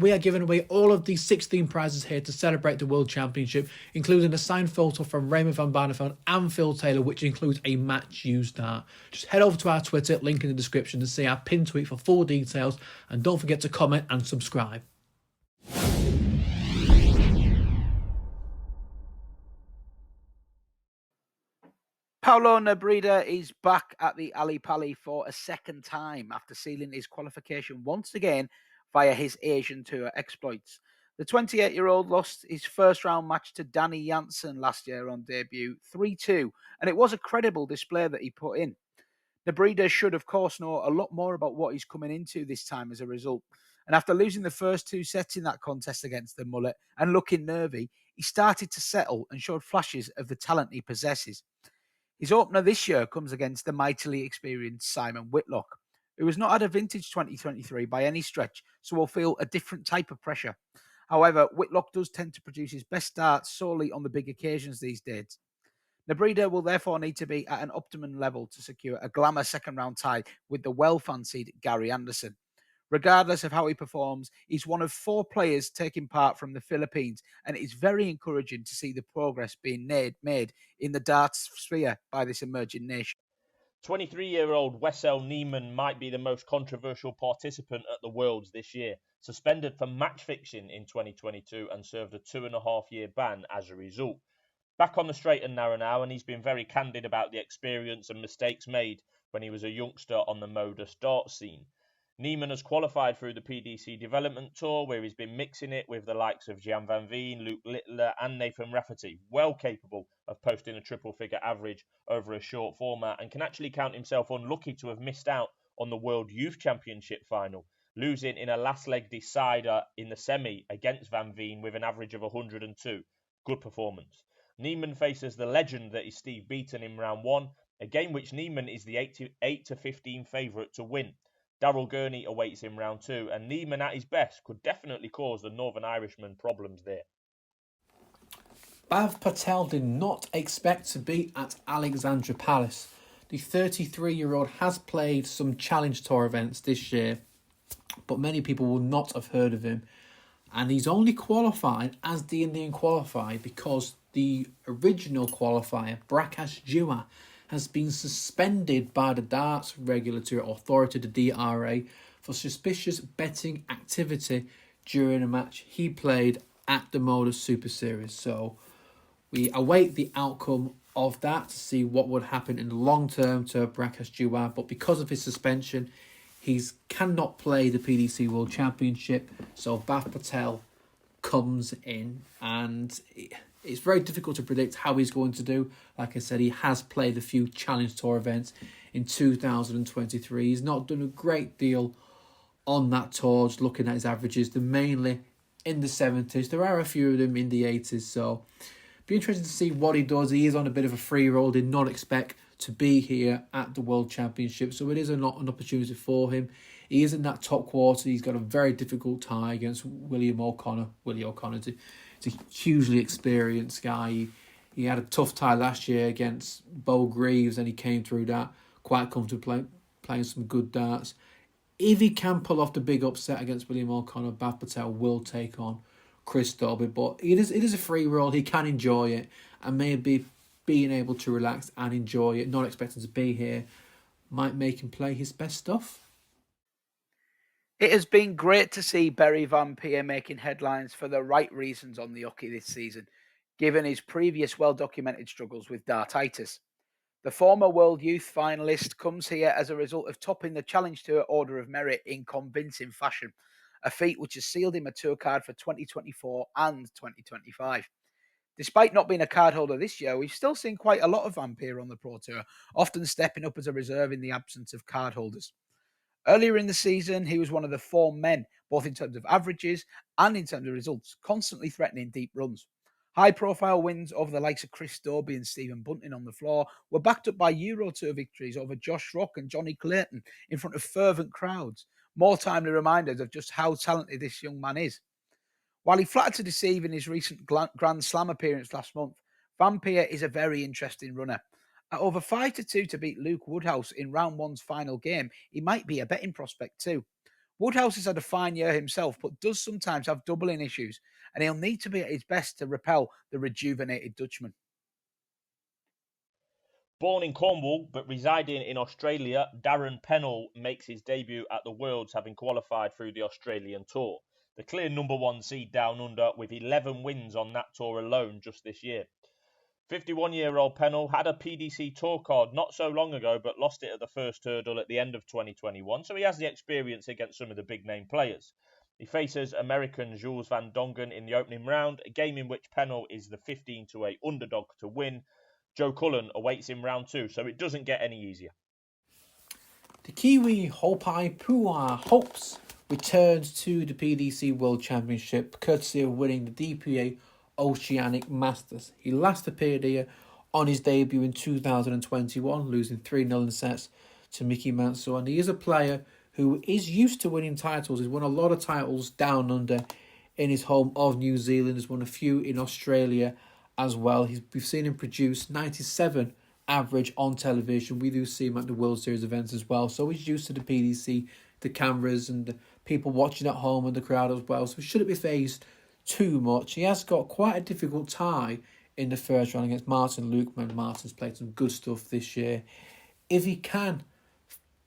we are giving away all of these 16 prizes here to celebrate the World Championship, including a signed photo from Raymond van Barneveld and Phil Taylor, which includes a match used dart. Just head over to our Twitter, link in the description, to see our pinned tweet for full details, and don't forget to comment and subscribe. Paulo Nebrida is back at the Ali Pali for a second time after sealing his qualification once again via his Asian Tour exploits. The 28-year-old lost his first round match to Danny Janssen last year on debut 3-2, and it was a credible display that he put in. Nebrida should, of course, know a lot more about what he's coming into this time as a result. And after losing the first two sets in that contest against the mullet and looking nervy, he started to settle and showed flashes of the talent he possesses. His opener this year comes against the mightily experienced Simon Whitlock, who has not had a vintage 2023 by any stretch, so will feel a different type of pressure. However, Whitlock does tend to produce his best starts solely on the big occasions these days. Nebrida will therefore need to be at an optimum level to secure a glamour second-round tie with the well-fancied Gary Anderson. Regardless of how he performs, he's one of 4 players taking part from the Philippines, and it's very encouraging to see the progress being made in the darts sphere by this emerging nation. 23-year-old Wes Newton might be the most controversial participant at the Worlds this year, suspended for match fixing in 2022 and served a 2.5-year ban as a result. Back on the straight and narrow now, and he's been very candid about the experience and mistakes made when he was a youngster on the modus darts scene. Neiman has qualified through the PDC Development Tour, where he's been mixing it with the likes of Gian Van Veen, Luke Littler and Nathan Rafferty, well capable of posting a triple-figure average over a short format, and can actually count himself unlucky to have missed out on the World Youth Championship final, losing in a last-leg decider in the semi against Van Veen with an average of 102. Good performance. Neiman faces the legend that is Steve Beaton in round 1, a game which Neiman is the 8-15 favourite to win. Daryl Gurney awaits in round 2, and Neiman at his best could definitely cause the Northern Irishman problems there. Bhav Patel did not expect to be at Alexandra Palace. The 33-year-old has played some Challenge Tour events this year, but many people will not have heard of him. And he's only qualified as the Indian qualifier because the original qualifier, Prakash Jua, has been suspended by the Darts Regulatory Authority, the DRA, for suspicious betting activity during a match he played at the Modus Super Series. So we await the outcome of that to see what would happen in the long term to Prakash Jua. But because of his suspension, he cannot play the PDC World Championship. So Bhav Patel comes in, and it's very difficult to predict how he's going to do. Like I said, he has played a few Challenge Tour events in 2023. He's not done a great deal on that tour, just looking at his averages. They're mainly in the 70s. There are a few of them in the 80s, so be interesting to see what he does. He is on a bit of a free roll. Did not expect to be here at the World Championship, so it is an opportunity for him. He is in that top quarter. He's got a very difficult tie against Willie O'Connor. He's a hugely experienced guy. He had a tough tie last year against Bo Greaves, and he came through that quite comfortably, playing some good darts. If he can pull off the big upset against William O'Connor, Bhav Patel will take on Chris Dobby. But it is a free roll. He can enjoy it, and maybe being able to relax and enjoy it, not expecting to be here, might make him play his best stuff. It has been great to see Berry Vampier making headlines for the right reasons on the hockey this season, given his previous well-documented struggles with dartitis. The former World Youth finalist comes here as a result of topping the Challenge Tour Order of Merit in convincing fashion, a feat which has sealed him a tour card for 2024 and 2025. Despite not being a card holder this year, we've still seen quite a lot of Vampier on the Pro Tour, often stepping up as a reserve in the absence of card holders. Earlier in the season, he was one of the 4 men, both in terms of averages and in terms of results, constantly threatening deep runs. High-profile wins over the likes of Chris Dobie and Stephen Bunting on the floor were backed up by Euro Tour victories over Josh Rock and Johnny Clayton in front of fervent crowds, more timely reminders of just how talented this young man is. While he flattered to deceive in his recent Grand Slam appearance last month, Vampier is a very interesting runner. At over 5-2 to beat Luke Woodhouse in round 1's final game, he might be a betting prospect too. Woodhouse has had a fine year himself, but does sometimes have doubling issues, and he'll need to be at his best to repel the rejuvenated Dutchman. Born in Cornwall but residing in Australia, Darren Penel makes his debut at the Worlds, having qualified through the Australian Tour. The clear number one seed down under, with 11 wins on that tour alone just this year. 51-year-old Penel had a PDC Tour card not so long ago, but lost it at the first hurdle at the end of 2021, so he has the experience against some of the big-name players. He faces American Jules van Dongen in the opening round, a game in which Penel is the 15-8 underdog to win. Joe Cullen awaits him round 2, so it doesn't get any easier. The Kiwi Hopai Pua hopes returns to the PDC World Championship courtesy of winning the DPA Oceanic Masters. He last appeared here on his debut in 2021, losing 3-0 in sets to Mickey Mansour. And he is a player who is used to winning titles. He's won a lot of titles down under in his home of New Zealand. He's won a few in Australia as well. We've seen him produce 97 average on television. We do see him at the World Series events as well. So he's used to the PDC, the cameras and the people watching at home and the crowd as well. So he shouldn't be phased too much. He has got quite a difficult tie in the first round against Martin Lukeman. Martin's played some good stuff this year. If he can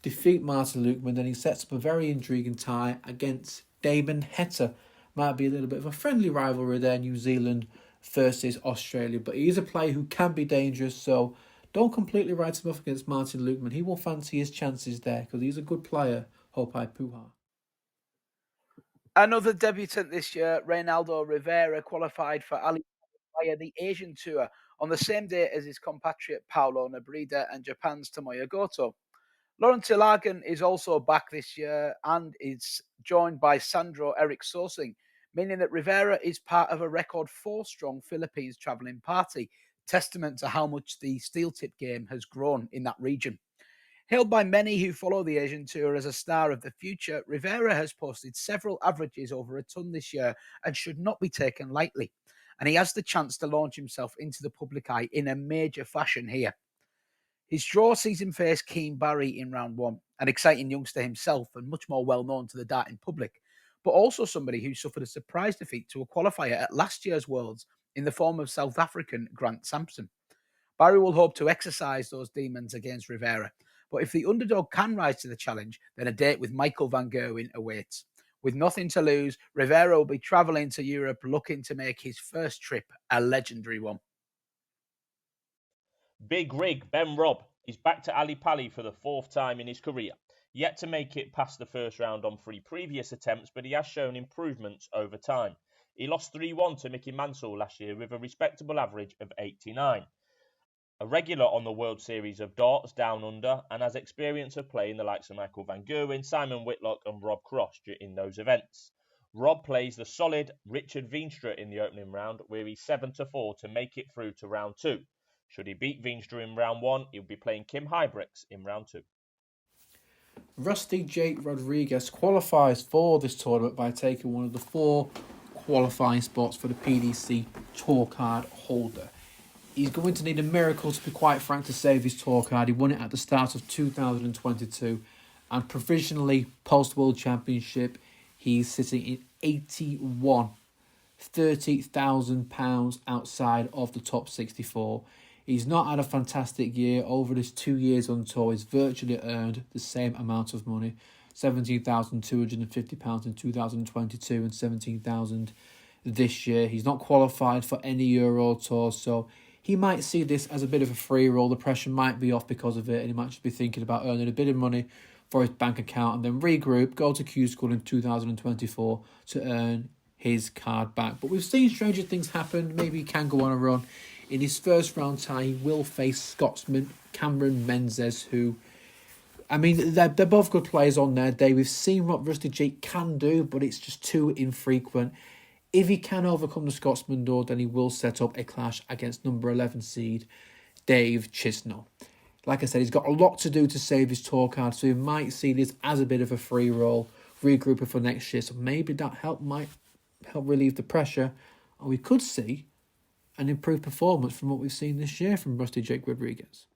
defeat Martin Lukeman, then he sets up a very intriguing tie against Damon Heta. Might be a little bit of a friendly rivalry there, New Zealand versus Australia. But he is a player who can be dangerous, so don't completely write him off against Martin Lukeman. He will fancy his chances there because he's a good player, Hopai Pua. Another debutant this year, Ronaldo Rivera, qualified for Ali via the Asian Tour on the same day as his compatriot Paolo Nebrida and Japan's Tomoya Goto. Laurent Ilagan is also back this year and is joined by Sandro Sosing, meaning that Rivera is part of a record 4-strong Philippines travelling party, testament to how much the steel tip game has grown in that region. Hailed by many who follow the Asian Tour as a star of the future, Rivera has posted several averages over a ton this year and should not be taken lightly. And he has the chance to launch himself into the public eye in a major fashion here. His draw sees him face Keane Barry in round 1, an exciting youngster himself and much more well known to the darting public, but also somebody who suffered a surprise defeat to a qualifier at last year's Worlds in the form of South African Grant Sampson. Barry will hope to exercise those demons against Rivera, but if the underdog can rise to the challenge, then a date with Michael van Gerwen awaits. With nothing to lose, Rivera will be travelling to Europe looking to make his first trip a legendary one. Big Rig Ben Robb is back to Ali Pali for the 4th time in his career. Yet to make it past the first round on 3 previous attempts, but he has shown improvements over time. He lost 3-1 to Mickey Mansour last year with a respectable average of 89. A regular on the World Series of Darts Down Under and has experience of playing the likes of Michael van Gerwen, Simon Whitlock and Rob Cross in those events. Rob plays the solid Richard Veenstra in the opening round, where he's 7-4 to make it through to round 2. Should he beat Veenstra in round 1, he'll be playing Kim Huybrechts in round 2. Rusty Jake Rodriguez qualifies for this tournament by taking one of the 4 qualifying spots for the PDC Tour Card holder. He's going to need a miracle, to be quite frank, to save his tour card. He won it at the start of 2022 and provisionally post-World Championship, he's sitting in 81, £30,000 outside of the top 64. He's not had a fantastic year. Over his 2 years on tour, he's virtually earned the same amount of money, £17,250 in 2022 and £17,000 this year. He's not qualified for any Euro Tour, so he might see this as a bit of a free roll. The pressure might be off because of it, and he might just be thinking about earning a bit of money for his bank account and then regroup, go to Q School in 2024 to earn his card back. But we've seen stranger things happen. Maybe he can go on a run. In his first round tie, he will face Scotsman Cameron Menzies, who, I mean, they're both good players on their day. We've seen what Rusty Jake can do, but it's just too infrequent. If he can overcome the Scotsman, though, then he will set up a clash against number 11 seed Dave Chisnell. Like I said, he's got a lot to do to save his tour card, so he might see this as a bit of a free roll, regrouping for next year. So maybe that might help relieve the pressure, and we could see an improved performance from what we've seen this year from Rusty Jake Rodriguez.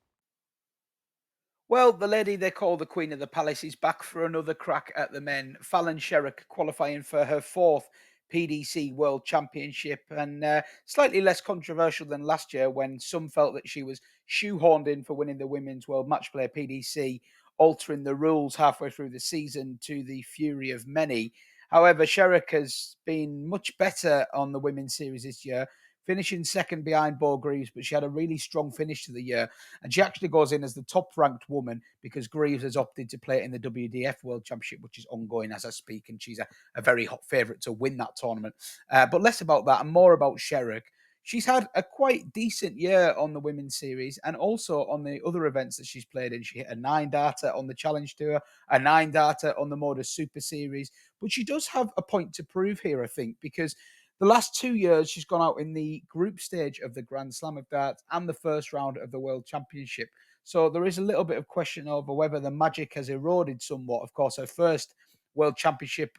Well, the lady they call the Queen of the Palace is back for another crack at the men. Fallon Sherk qualifying for her fourth PDC World Championship, and slightly less controversial than last year when some felt that she was shoehorned in for winning the Women's World Match Play PDC, altering the rules halfway through the season to the fury of many. However, Sherk has been much better on the Women's Series this year, finishing second behind Bo Greaves, but she had a really strong finish to the year. And she actually goes in as the top ranked woman because Greaves has opted to play in the WDF World Championship, which is ongoing as I speak. And she's a very hot favourite to win that tournament. But less about that and more about Sherk. She's had a quite decent year on the Women's Series and also on the other events that she's played in. She hit a 9-darter on the Challenge Tour, a 9-darter on the Modus Super Series. But she does have a point to prove here, I think, because the last 2 years, she's gone out in the group stage of the Grand Slam of Darts and the first round of the World Championship. So there is a little bit of question over whether the magic has eroded somewhat. Of course, her first World Championship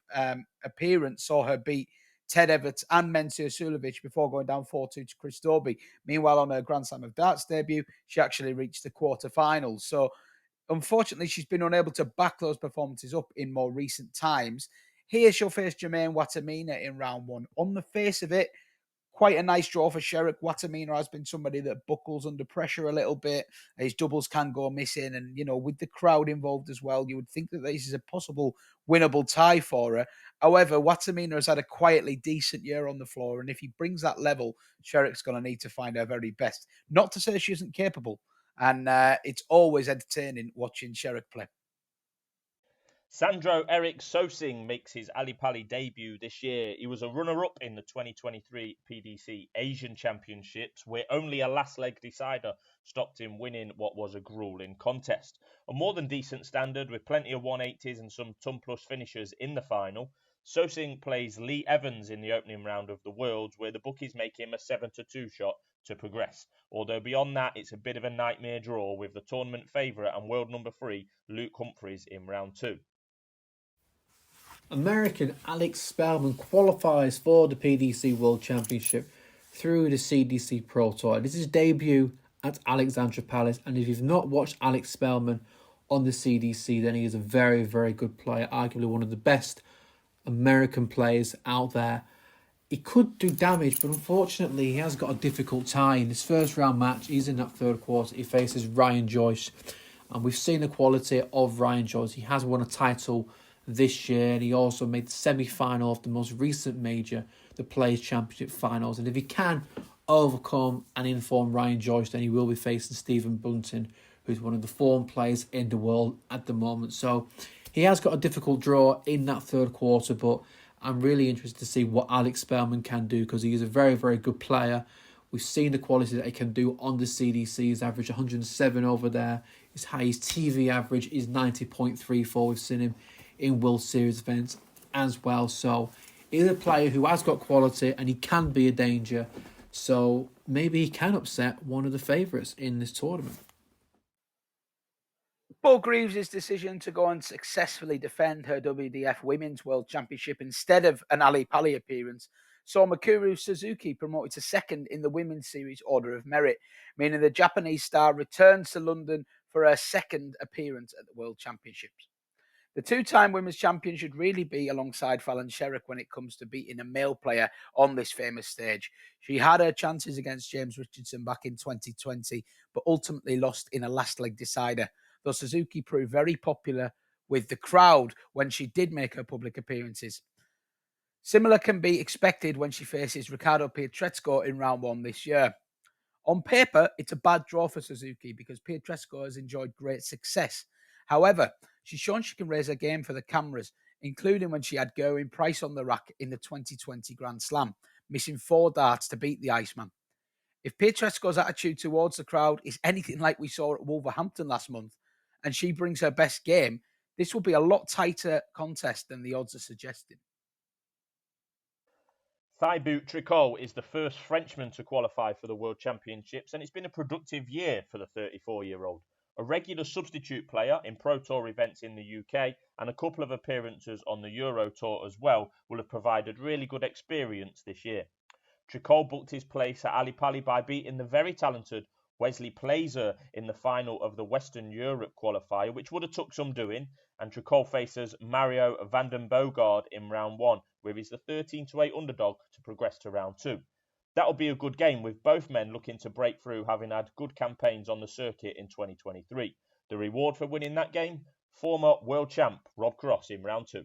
appearance saw her beat Ted Everts and Mensur Suljovic before going down 4-2 to Chris Dobey. Meanwhile, on her Grand Slam of Darts debut, she actually reached the quarterfinals. So unfortunately, she's been unable to back those performances up in more recent times. Here she'll face Jermaine Watamina in round one. On the face of it, quite a nice draw for Sherk. Watamina has been somebody that buckles under pressure a little bit. His doubles can go missing. And, with the crowd involved as well, you would think that this is a possible winnable tie for her. However, Watamina has had a quietly decent year on the floor. And if he brings that level, Sherk's going to need to find her very best. Not to say she isn't capable. And it's always entertaining watching Sherk play. Sandro Eric Sosing makes his Ali Pali debut this year. He was a runner-up in the 2023 PDC Asian Championships, where only a last-leg decider stopped him winning what was a grueling contest. A more than decent standard with plenty of 180s and some ton-plus finishers in the final. Sosing plays Lee Evans in the opening round of the Worlds, where the bookies make him a 7-2 shot to progress. Although beyond that, it's a bit of a nightmare draw with the tournament favourite and world number 3, Luke Humphries, in round 2. American Alex Spellman qualifies for the PDC World Championship through the CDC Pro Tour. This is his debut at Alexandra Palace, and if you've not watched Alex Spellman on the CDC, then he is a very, very good player, arguably one of the best American players out there. He could do damage, but unfortunately he has got a difficult tie. In his first round match, he's in that third quarter, he faces Ryan Joyce, and we've seen the quality of Ryan Joyce. He has won a title this year, and he also made the semi-final of the most recent major, the Players' Championship Finals. And if he can overcome and inform Ryan Joyce, then he will be facing Stephen Bunting, who's one of the form players in the world at the moment. So he has got a difficult draw in that third quarter, but I'm really interested to see what Alex Spellman can do, because he is a very, very good player. We've seen the quality that he can do on the CDC. He's averaged 107 over there. His highest TV average is 90.34. We've seen him in World Series events as well. So he's a player who has got quality and he can be a danger. So maybe he can upset one of the favourites in this tournament. Bo Greaves' decision to go and successfully defend her WDF Women's World Championship instead of an Ali Pali appearance saw Mamuru Suzuki promoted to second in the Women's Series Order of Merit, meaning the Japanese star returns to London for her second appearance at the World Championships. The two-time women's champion should really be alongside Fallon Sherk when it comes to beating a male player on this famous stage. She had her chances against James Richardson back in 2020, but ultimately lost in a last-leg decider, though Suzuki proved very popular with the crowd when she did make her public appearances. Similar can be expected when she faces Ricardo Pietrezco in round one this year. On paper, it's a bad draw for Suzuki because Pietrezco has enjoyed great success. However, she's shown she can raise her game for the cameras, including when she had Gerwyn Price on the rack in the 2020 Grand Slam, missing 4 darts to beat the Iceman. If Pietrezco's attitude towards the crowd is anything like we saw at Wolverhampton last month, and she brings her best game, this will be a lot tighter contest than the odds are suggesting. Thibault Troup is the first Frenchman to qualify for the World Championships, and it's been a productive year for the 34-year-old. A regular substitute player in Pro Tour events in the UK and a couple of appearances on the Euro Tour as well will have provided really good experience this year. Troup booked his place at Ali Pali by beating the very talented Wesley plays her in the final of the Western Europe qualifier, which would have took some doing, and Tricol faces Mario van den Boogaard in round 1, where he's the 13-8 underdog to progress to round 2. That'll be a good game, with both men looking to break through, having had good campaigns on the circuit in 2023. The reward for winning that game? Former world champ Rob Cross in round 2.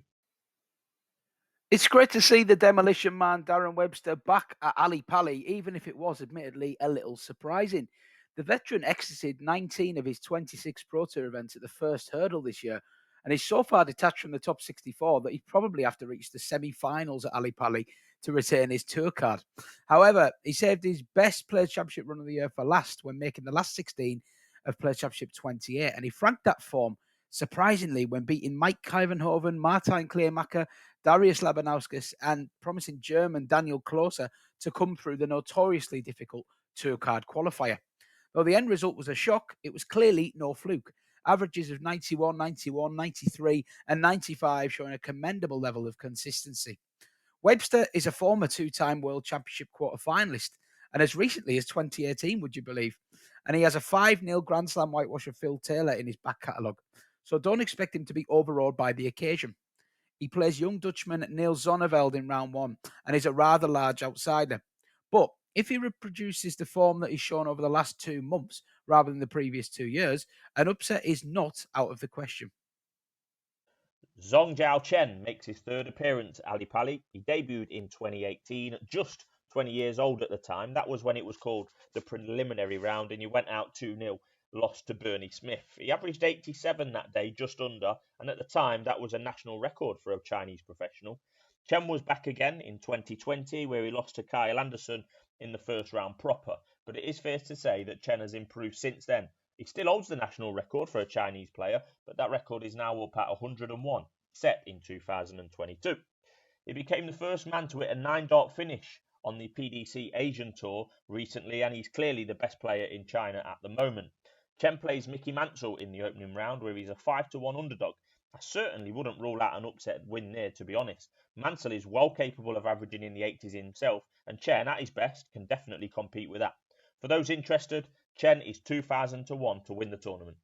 It's great to see the demolition man Darren Webster back at Ali Pali, even if it was admittedly a little surprising. The veteran exited 19 of his 26 Pro Tour events at the first hurdle this year, and is so far detached from the top 64 that he'd probably have to reach the semi-finals at Ali Pali to retain his tour card. However, he saved his best Players Championship run of the year for last when making the last 16 of Players Championship 28, and he franked that form surprisingly when beating Mike Kyvenhoven, Martijn Kleermaker, Darius Labanauskas, and promising German Daniel Klose to come through the notoriously difficult tour card qualifier. Though the end result was a shock, it was clearly no fluke. Averages of 91, 91, 93, and 95 showing a commendable level of consistency. Webster is a former two-time World Championship quarter-finalist, and as recently as 2018, would you believe? And he has a 5-0 Grand Slam whitewash of Phil Taylor in his back catalogue, so don't expect him to be overawed by the occasion. He plays young Dutchman Niels Zonneveld in round 1 and is a rather large outsider. But if he reproduces the form that he's shown over the last 2 months rather than the previous 2 years, an upset is not out of the question. Xin Zhao makes his third appearance at Ali Pali. He debuted in 2018, just 20 years old at the time. That was when it was called the preliminary round, and he went out 2-0. Lost to Bernie Smith. He averaged 87 that day, just under, and at the time that was a national record for a Chinese professional. Chen was back again in 2020, where he lost to Kyle Anderson in the first round proper, but it is fair to say that Chen has improved since then. He still holds the national record for a Chinese player, but that record is now up at 101, set in 2022. He became the first man to hit a 9-dart finish on the PDC Asian Tour recently, and he's clearly the best player in China at the moment. Chen plays Mickey Mansell in the opening round, where he's a 5-1 underdog. I certainly wouldn't rule out an upset win there, to be honest. Mansell is well capable of averaging in the 80s himself, and Chen, at his best, can definitely compete with that. For those interested, Chen is 2,000 to 1 to win the tournament.